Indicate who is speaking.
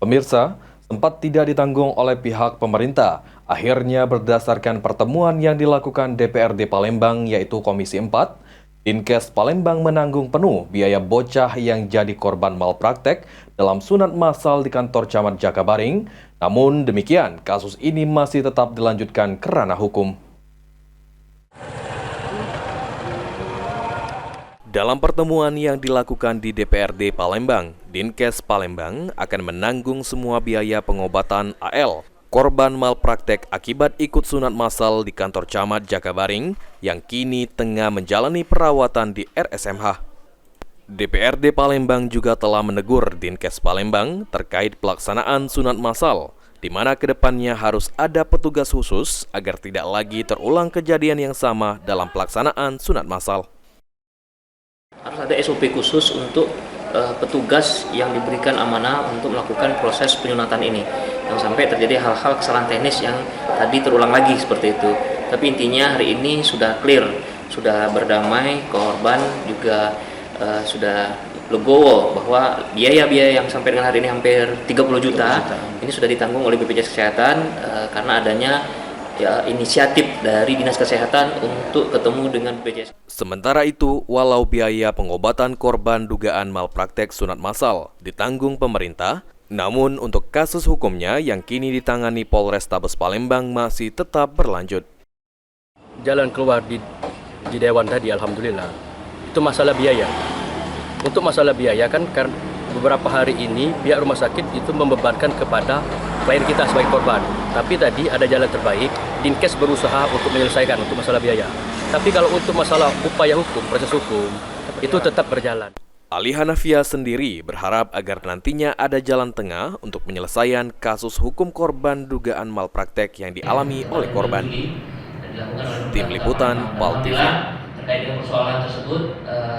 Speaker 1: Pemirsa, sempat tidak ditanggung oleh pihak pemerintah. Akhirnya berdasarkan pertemuan yang dilakukan DPRD Palembang yaitu Komisi 4, Dinkes Palembang menanggung penuh biaya bocah yang jadi korban malpraktek dalam sunat massal di kantor Camat Jakabaring. Namun demikian, kasus ini masih tetap dilanjutkan ke ranah hukum. Dalam pertemuan yang dilakukan di DPRD Palembang, Dinkes Palembang akan menanggung semua biaya pengobatan AL, korban malpraktek akibat ikut sunat massal di kantor Camat Jakabaring yang kini tengah menjalani perawatan di RSMH. DPRD Palembang juga telah menegur Dinkes Palembang terkait pelaksanaan sunat massal, di mana kedepannya harus ada petugas khusus agar tidak lagi terulang kejadian yang sama dalam pelaksanaan sunat massal.
Speaker 2: Harus ada SOP khusus untuk petugas yang diberikan amanah untuk melakukan proses penyunatan ini. Yang sampai terjadi hal-hal kesalahan teknis yang tadi terulang lagi seperti itu. Tapi intinya hari ini sudah clear, sudah berdamai, korban juga sudah legowo bahwa biaya-biaya yang sampai dengan hari ini hampir 30 juta ini sudah ditanggung oleh BPJS Kesehatan karena adanya inisiatif dari Dinas Kesehatan untuk ketemu dengan BPJS.
Speaker 1: Sementara itu, walau biaya pengobatan korban dugaan malpraktek sunat massal ditanggung pemerintah, namun untuk kasus hukumnya yang kini ditangani Polrestabes Palembang masih tetap berlanjut.
Speaker 3: Jalan keluar di Dewan tadi, alhamdulillah, itu masalah biaya. Untuk masalah biaya kan karena beberapa hari ini pihak rumah sakit itu membebankan kepada klien kita sebagai korban. Tapi tadi ada jalan terbaik, Dinkes berusaha untuk menyelesaikan untuk masalah biaya. Tapi kalau untuk masalah upaya hukum, proses hukum, itu tetap berjalan.
Speaker 1: Ali Hanafia sendiri berharap agar nantinya ada jalan tengah untuk penyelesaian kasus hukum korban dugaan malpraktek yang dialami oleh korban. Tim Liputan, PAL TV.
Speaker 2: Terkait dengan persoalan tersebut,